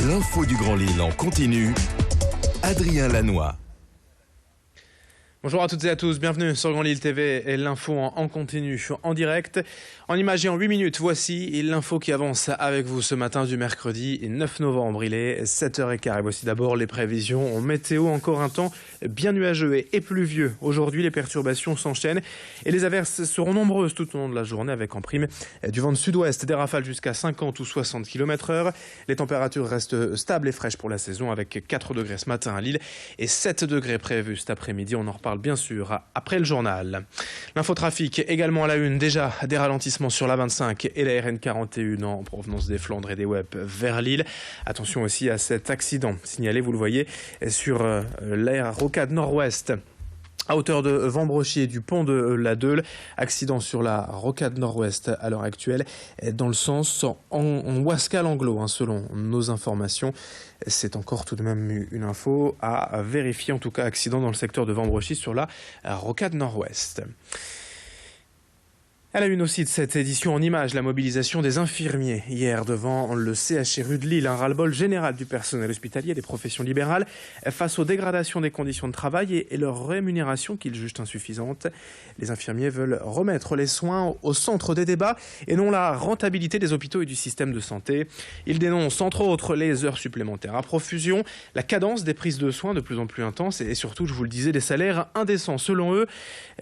L'info du Grand Lille en continu. Adrien Lanois. Bonjour à toutes et à tous, bienvenue sur Grand Lille TV et l'info en continu, en direct, en image et en 8 minutes. Voici l'info qui avance avec vous ce matin du mercredi 9 novembre. Il est 7h15 et voici d'abord les prévisions en météo. Encore un temps bien nuageux et pluvieux. Aujourd'hui, les perturbations s'enchaînent et les averses seront nombreuses tout au long de la journée avec en prime du vent de sud-ouest, des rafales jusqu'à 50 ou 60 km/h. Les températures restent stables et fraîches pour la saison avec 4 degrés ce matin à Lille et 7 degrés prévus cet après-midi. On en reparle bien sûr après le journal. L'infotrafic également à la une, déjà des ralentissements sur la 25 et la RN 41 en provenance des Flandres et des Wep vers Lille. Attention aussi à cet accident signalé, vous le voyez, sur la rocade nord-ouest à hauteur de Vambrochy et du pont de la Deule. Accident sur la rocade nord-ouest à l'heure actuelle dans le sens en Ouascal-Anglo, selon nos informations. C'est encore tout de même une info à vérifier. En tout cas, accident dans le secteur de Vambrochy sur la rocade nord-ouest. À la une aussi de cette édition en images, la mobilisation des infirmiers hier devant le CHRU de Lille, un ras-le-bol général du personnel hospitalier et des professions libérales face aux dégradations des conditions de travail et leur rémunération qu'ils jugent insuffisante. Les infirmiers veulent remettre les soins au centre des débats et non la rentabilité des hôpitaux et du système de santé. Ils dénoncent entre autres les heures supplémentaires à profusion, la cadence des prises de soins de plus en plus intense et surtout, je vous le disais, des salaires indécents. Selon eux,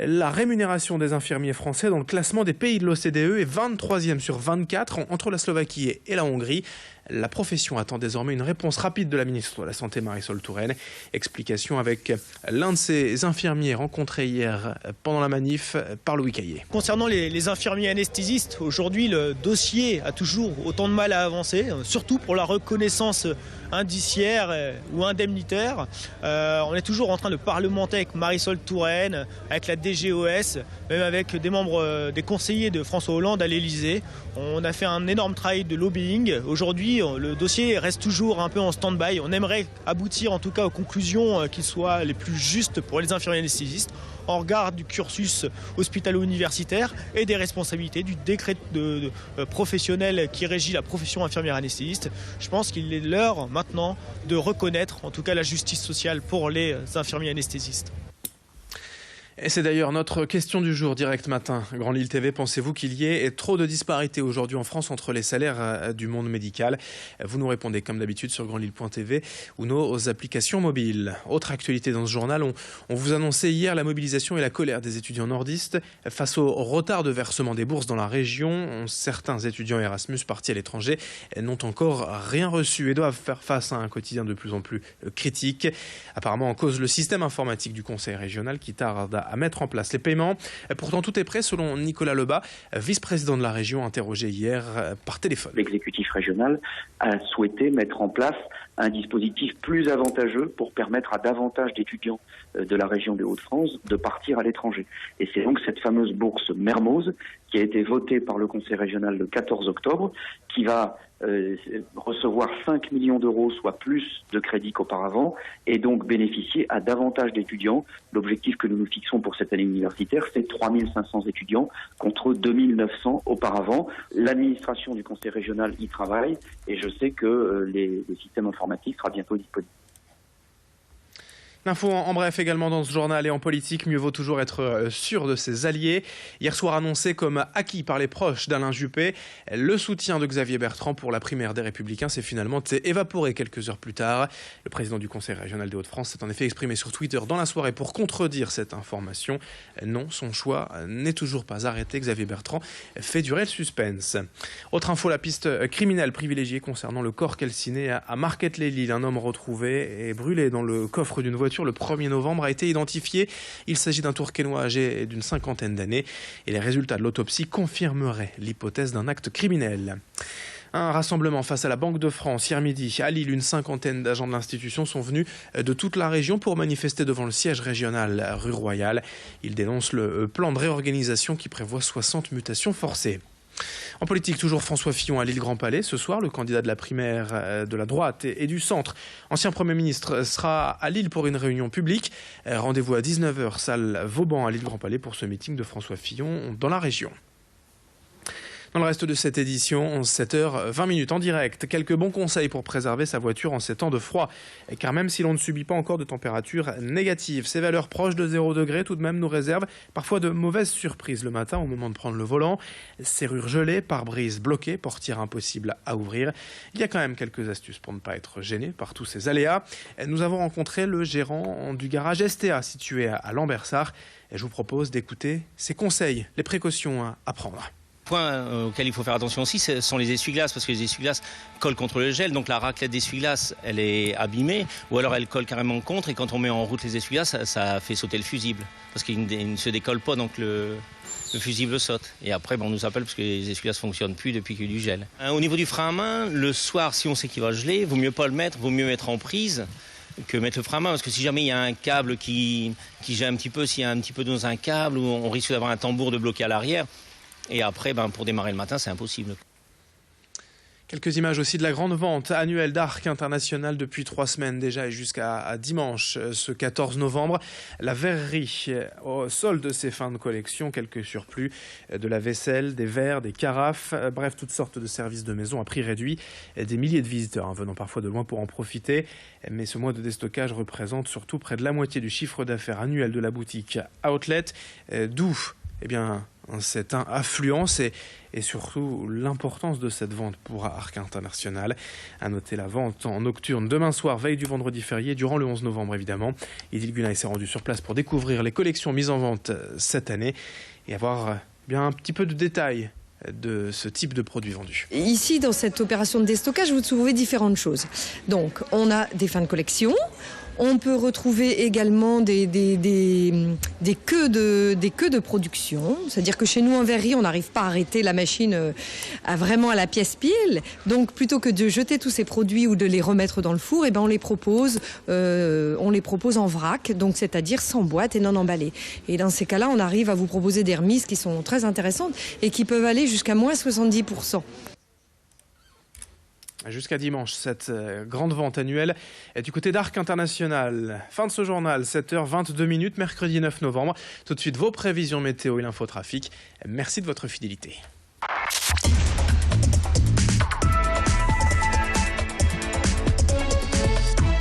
la rémunération des infirmiers français dans le classement des pays de l'OCDE est 23e sur 24 entre la Slovaquie et la Hongrie. La profession attend désormais une réponse rapide de la ministre de la Santé Marisol Touraine. Explication avec l'un de ces infirmiers rencontrés hier pendant la manif par Louis Caillé. Concernant les infirmiers anesthésistes, aujourd'hui le dossier a toujours autant de mal à avancer, surtout pour la reconnaissance indiciaire ou indemnitaire. On est toujours en train de parlementer avec Marisol Touraine, avec la DGOS, même avec des membres, des conseillers de François Hollande à l'Elysée. On a fait un énorme travail de lobbying. Aujourd'hui, le dossier reste toujours un peu en stand-by. On aimerait aboutir en tout cas aux conclusions qui soient les plus justes pour les infirmiers anesthésistes en regard du cursus hospitalo-universitaire et des responsabilités du décret professionnel qui régit la profession infirmière anesthésiste. Je pense qu'il est l'heure maintenant de reconnaître en tout cas la justice sociale pour les infirmiers anesthésistes. Et c'est d'ailleurs notre question du jour, direct matin. Grand Lille TV, pensez-vous qu'il y ait trop de disparités aujourd'hui en France entre les salaires du monde médical? Vous nous répondez comme d'habitude sur grandlille.tv ou nos applications mobiles. Autre actualité dans ce journal, on vous annonçait hier la mobilisation et la colère des étudiants nordistes face au retard de versement des bourses dans la région. Certains étudiants Erasmus partis à l'étranger n'ont encore rien reçu et doivent faire face à un quotidien de plus en plus critique. Apparemment en cause le système informatique du conseil régional qui tarde à mettre en place les paiements. Pourtant, tout est prêt selon Nicolas Lebas, vice-président de la région, interrogé hier par téléphone. L'exécutif régional a souhaité mettre en place un dispositif plus avantageux pour permettre à davantage d'étudiants de la région des Hauts-de-France de partir à l'étranger. Et c'est donc cette fameuse bourse Mermoz qui a été votée par le conseil régional le 14 octobre, qui va recevoir 5 millions d'euros, soit plus de crédits qu'auparavant, et donc bénéficier à davantage d'étudiants. L'objectif que nous nous fixons pour cette année universitaire, c'est 3 500 étudiants contre 2 900 auparavant. L'administration du conseil régional y travaille, et je sais que les systèmes informatiques sera bientôt disponibles. L'info en bref également dans ce journal et en politique, mieux vaut toujours être sûr de ses alliés. Hier soir annoncé comme acquis par les proches d'Alain Juppé, le soutien de Xavier Bertrand pour la primaire des Républicains s'est finalement évaporé quelques heures plus tard. Le président du Conseil régional des Hauts-de-France s'est en effet exprimé sur Twitter dans la soirée pour contredire cette information. Non, son choix n'est toujours pas arrêté. Xavier Bertrand fait durer le suspense. Autre info, la piste criminelle privilégiée concernant le corps calciné à Marquette-les-Lilles. Un homme retrouvé et brûlé dans le coffre d'une voiture le 1er novembre a été identifié. Il s'agit d'un Tourquenois âgé d'une cinquantaine d'années et les résultats de l'autopsie confirmeraient l'hypothèse d'un acte criminel. Un rassemblement face à la Banque de France hier midi. À Lille, une cinquantaine d'agents de l'institution sont venus de toute la région pour manifester devant le siège régional rue Royale. Ils dénoncent le plan de réorganisation qui prévoit 60 mutations forcées. En politique, toujours François Fillon à Lille-Grand-Palais. Ce soir, le candidat de la primaire de la droite et du centre, ancien Premier ministre, sera à Lille pour une réunion publique. Rendez-vous à 19h, salle Vauban à Lille-Grand-Palais pour ce meeting de François Fillon dans la région. Dans le reste de cette édition, 7h20 en direct. Quelques bons conseils pour préserver sa voiture en ces temps de froid. Car même si l'on ne subit pas encore de température négative, ces valeurs proches de 0 degré tout de même nous réservent parfois de mauvaises surprises le matin au moment de prendre le volant. Serrure gelée, pare-brise bloqué, portière impossible à ouvrir. Il y a quand même quelques astuces pour ne pas être gêné par tous ces aléas. Nous avons rencontré le gérant du garage STA situé à Lambersart. Et je vous propose d'écouter ses conseils, les précautions à prendre. Point auquel il faut faire attention aussi, ce sont les essuie-glaces, parce que les essuie-glaces collent contre le gel, donc la raclette d'essuie-glaces, elle est abîmée, ou alors elle colle carrément contre, et quand on met en route les essuie-glaces, ça fait sauter le fusible, parce qu'il ne se décolle pas, donc le fusible saute. Et après, on nous appelle parce que les essuie-glaces ne fonctionnent plus depuis qu'il y a eu du gel. Au niveau du frein à main, le soir, si on sait qu'il va geler, vaut mieux pas le mettre, vaut mieux mettre en prise que mettre le frein à main, parce que si jamais il y a un câble qui gèle un petit peu, s'il y a un petit peu dans un câble, on risque d'avoir un tambour de bloqué à l'arrière. Et après, pour démarrer le matin, c'est impossible. Quelques images aussi de la grande vente annuelle d'Arc International depuis 3 semaines déjà et jusqu'à dimanche, ce 14 novembre. La verrerie au solde de ses fins de collection, quelques surplus, de la vaisselle, des verres, des carafes, bref, toutes sortes de services de maison à prix réduit. Des milliers de visiteurs venant parfois de loin pour en profiter. Mais ce mois de déstockage représente surtout près de la moitié du chiffre d'affaires annuel de la boutique Outlet, d'où cette affluence et surtout l'importance de cette vente pour Arc International. À noter la vente en nocturne demain soir, veille du vendredi férié, durant le 11 novembre évidemment. Idil Gunay s'est rendu sur place pour découvrir les collections mises en vente cette année et avoir un petit peu de détails de ce type de produits vendus. Ici, dans cette opération de déstockage, vous trouvez différentes choses. Donc, on a des fins de collection. On peut retrouver également des queues de production. C'est-à-dire que chez nous, en verrerie, on n'arrive pas à arrêter la machine vraiment à la pièce pile. Donc, plutôt que de jeter tous ces produits ou de les remettre dans le four, on les propose en vrac, donc c'est-à-dire sans boîte et non emballées. Et dans ces cas-là, on arrive à vous proposer des remises qui sont très intéressantes et qui peuvent aller jusqu'à moins 70%. Jusqu'à dimanche, cette grande vente annuelle est du côté d'Arc International. Fin de ce journal, 7h22, mercredi 9 novembre. Tout de suite, vos prévisions météo et l'infotrafic. Merci de votre fidélité.